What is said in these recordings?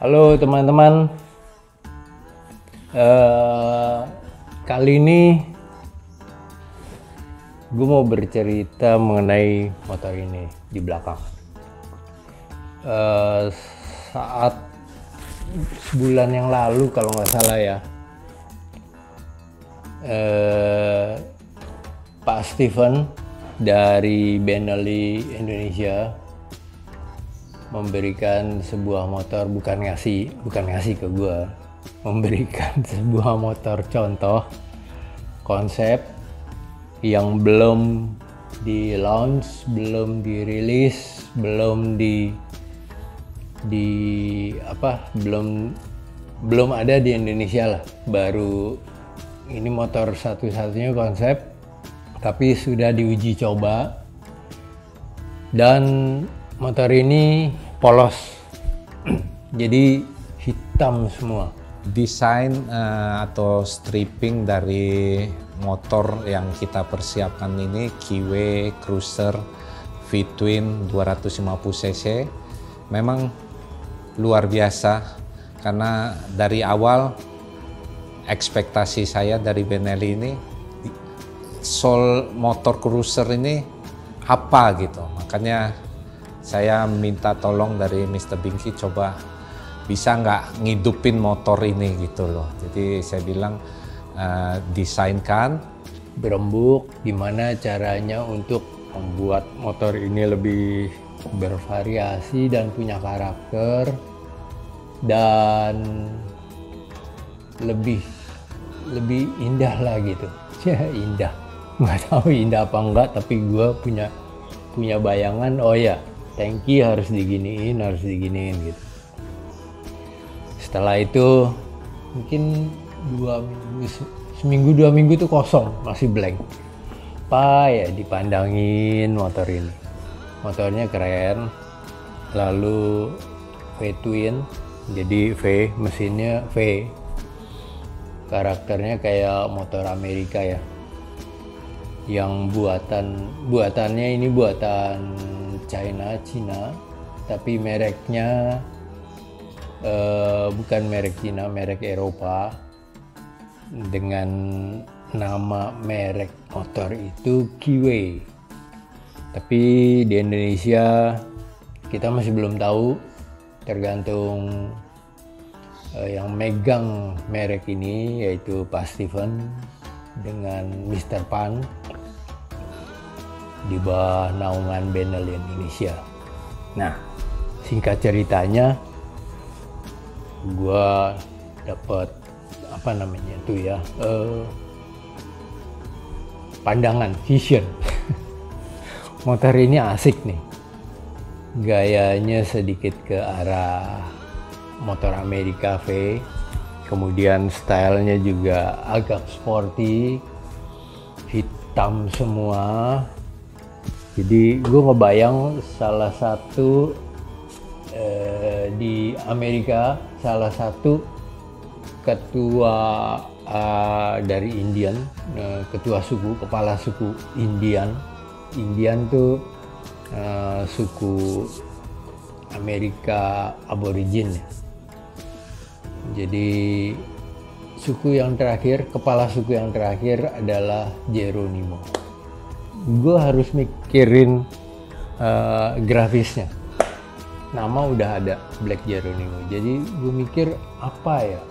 Halo teman-teman, kali ini gue mau bercerita mengenai motor ini di belakang. Saat sebulan yang lalu kalau nggak salah ya, Pak Steven dari Benelli Indonesia memberikan sebuah motor, bukan ngasih ke gue, memberikan sebuah motor contoh konsep yang belum di launch, belum dirilis, belum belum ada di Indonesia lah. Baru ini motor satu-satunya konsep, tapi sudah diuji coba dan motor ini polos, jadi hitam semua. Desain atau stripping dari motor yang kita persiapkan ini Kiwe Cruiser V-Twin 250cc memang luar biasa, karena dari awal ekspektasi saya dari Benelli ini soul motor cruiser ini apa gitu, makanya saya minta tolong dari Mr. Binky, coba bisa nggak ngidupin motor ini gitu loh. Jadi saya bilang desainkan Berembuk gimana caranya untuk membuat motor ini lebih bervariasi dan punya karakter dan lebih indah lah gitu. Ya indah, nggak tahu indah apa enggak, tapi gue punya bayangan, oh ya tangki harus diginiin gitu. Setelah itu mungkin seminggu 2 minggu tuh kosong, masih blank. Apa ya dipandangin motor ini. Motornya keren, lalu V-Twin, jadi V, mesinnya V. Karakternya kayak motor Amerika ya. Yang buatannya ini buatan Cina, tapi mereknya bukan merek Cina, merek Eropa, dengan nama merek motor itu Kiwe. Tapi di Indonesia kita masih belum tahu, tergantung yang megang merek ini, yaitu Pak Steven dengan Mr. Pan di bawah naungan Benelli Indonesia. Nah, singkat ceritanya, gue dapat pandangan, vision. Motor ini asik nih, gayanya sedikit ke arah motor Amerika V, kemudian stylenya juga agak sporty, hitam semua. Jadi gue ngebayang salah satu di Amerika, salah satu ketua dari Indian, ketua suku, kepala suku Indian tuh suku Amerika aborigin ya. Jadi kepala suku yang terakhir adalah Geronimo. Gue harus mikirin grafisnya. Nama udah ada, Black Geronimo. Jadi gue mikir apa ya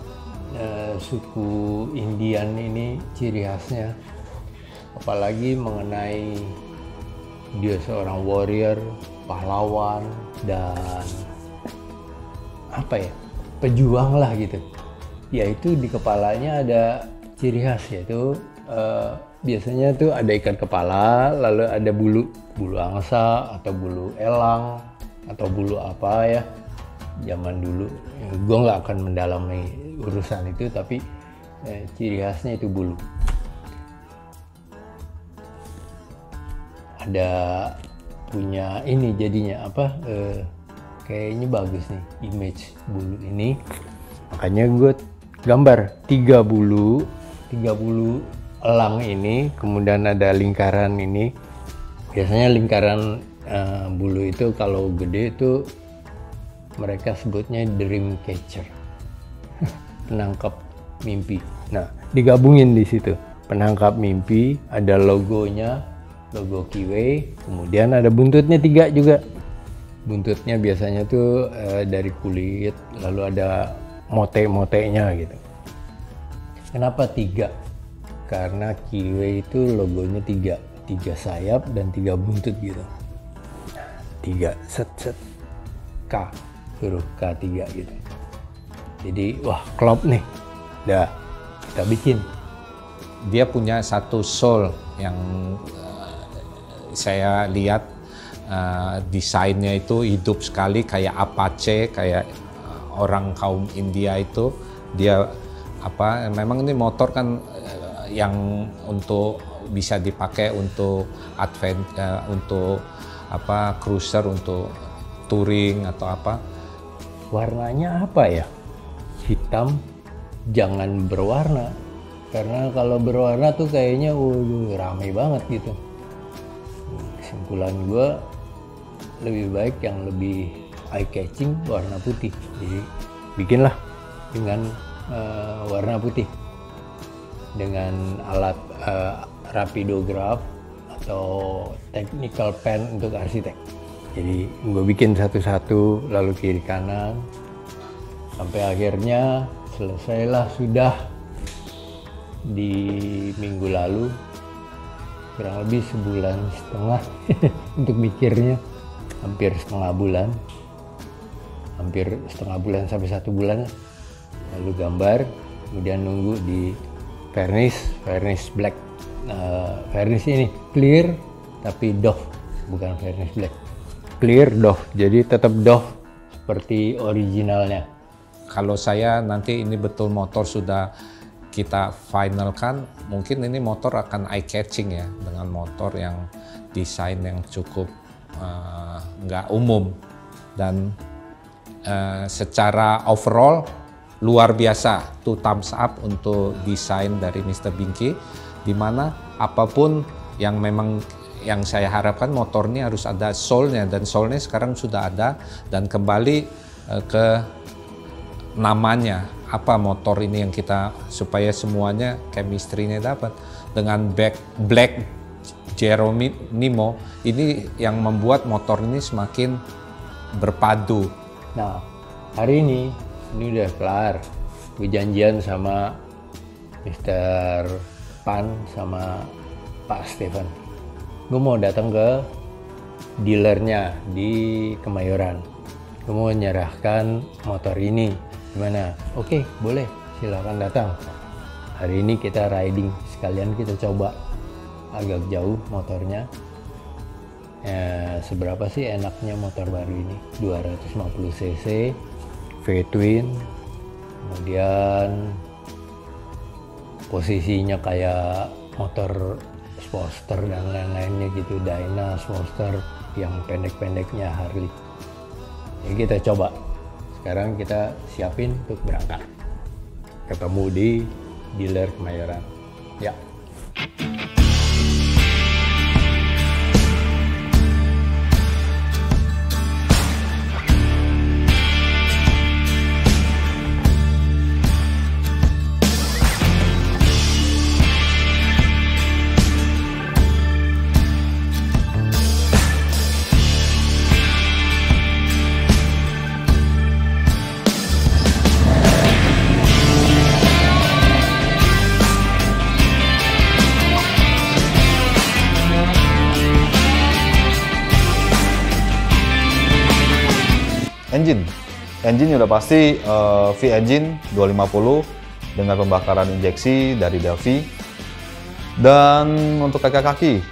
suku Indian ini ciri khasnya. Apalagi mengenai dia seorang warrior, pahlawan, dan pejuang lah gitu. Yaitu di kepalanya ada ciri khas, yaitu biasanya tuh ada ikat kepala, lalu ada bulu angsa atau bulu elang atau bulu apa ya, zaman dulu. Gue nggak akan mendalami urusan itu, tapi ciri khasnya itu bulu. Ada punya ini jadinya kayaknya bagus nih image bulu ini, makanya gue gambar 3 bulu elang ini, kemudian ada lingkaran ini. Biasanya lingkaran bulu itu kalau gede itu mereka sebutnya dream catcher, penangkap mimpi. Nah, digabungin di situ. Penangkap mimpi, ada logonya, logo Kiwi, kemudian ada buntutnya 3 juga. Buntutnya biasanya tuh dari kulit, lalu ada mote-motenya gitu. Kenapa 3? Karena Kiwi itu logonya 3 sayap dan 3 buntut gitu. 3 set K, huruf K3 gitu. Jadi wah klop nih, dah kita bikin. Dia punya satu soul yang saya lihat desainnya itu hidup sekali, kayak Apache, kayak orang kaum India itu. Dia memang ini motor kan yang untuk bisa dipakai untuk untuk cruiser, untuk touring atau apa. Warnanya apa ya? Hitam, jangan berwarna. Karena kalau berwarna tuh kayaknya rame banget gitu. Kesimpulan gue lebih baik yang lebih eye catching warna putih. Jadi bikinlah dengan warna putih dengan alat rapidograph atau technical pen untuk arsitek. Jadi gue bikin satu-satu, lalu kiri kanan, sampai akhirnya selesailah sudah di minggu lalu, kurang lebih 1,5 bulan untuk mikirnya, hampir setengah bulan sampai 1 bulan, lalu gambar, kemudian nunggu di varnish black. Varnish ini clear tapi doff, bukan varnish black, clear doff, jadi tetap doff seperti originalnya. Kalau saya nanti ini betul motor sudah kita finalkan, mungkin ini motor akan eye catching ya, dengan motor yang desain yang cukup nggak umum, dan secara overall luar biasa, 2 thumbs up untuk desain dari Mr. Binky, dimana apapun yang memang yang saya harapkan motor ini harus ada soulnya, dan soulnya sekarang sudah ada, dan kembali ke namanya. Apa motor ini yang kita, supaya semuanya chemistry-nya dapat dengan Black Geronimo, ini yang membuat motor ini semakin berpadu. Nah, hari ini udah kelar. Gue janjian sama Mr. Pan sama Pak Stefan. Gue mau datang ke dealernya di Kemayoran. Gue mau menyerahkan motor ini. Gimana? Oke, boleh, silakan datang. Hari ini kita riding, sekalian kita coba agak jauh motornya. Seberapa sih enaknya motor baru ini? 250 cc, V-twin, kemudian posisinya kayak motor Sportster dan lain-lainnya gitu, Dyna, Sportster, yang pendek-pendeknya Harley. Jadi kita coba. Sekarang kita siapin untuk berangkat. Ketemu di dealer Kemayoran. Ya. Engine udah pasti V-Engine 250 dengan pembakaran injeksi dari Delphi. Dan untuk kaki-kaki,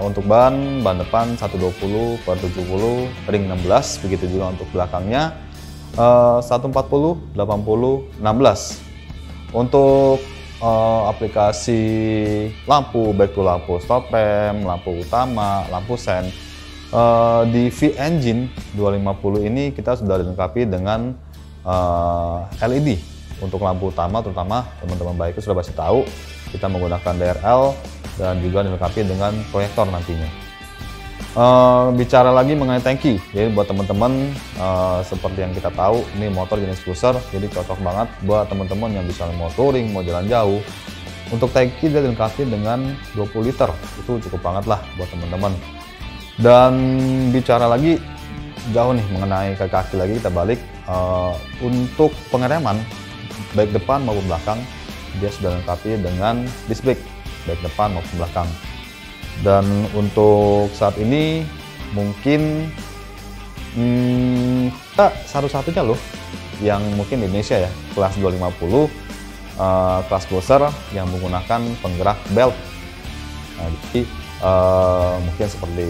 untuk ban depan 120/70 ring 16, begitu juga untuk belakangnya 140/80 16. Untuk aplikasi lampu, baik itu lampu stop lamp, lampu utama, lampu sen, di V-Engine 250 ini kita sudah dilengkapi dengan LED Untuk lampu utama terutama teman-teman baik itu sudah pasti tahu kita menggunakan DRL dan juga dilengkapi dengan proyektor nantinya. Bicara lagi mengenai tangki, jadi buat teman-teman seperti yang kita tahu ini motor jenis cruiser, jadi cocok banget buat teman-teman yang bisa mau touring, mau jalan jauh. Untuk tangki dia dilengkapi dengan 20 liter, itu cukup banget lah buat teman-teman. Dan bicara lagi jauh nih mengenai kaki lagi, kita balik untuk pengereman baik depan maupun belakang dia sudah dilengkapi dengan disc brake baik depan maupun belakang. Dan untuk saat ini mungkin kita satu-satunya loh yang mungkin di Indonesia ya kelas 250 kelas cruiser yang menggunakan penggerak belt. Nah, jadi mungkin seperti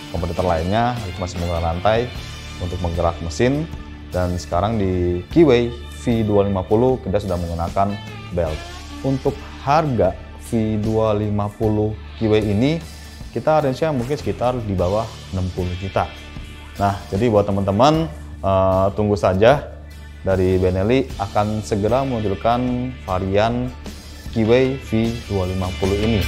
kompetitor lainnya itu masih menggunakan rantai untuk menggerak mesin, dan sekarang di Keyway V250 kita sudah menggunakan belt. Untuk harga V250 Keyway ini kita range-nya mungkin sekitar di bawah 60 juta. Nah, jadi buat teman-teman tunggu saja, dari Benelli akan segera menunjukkan varian Keyway V250 ini.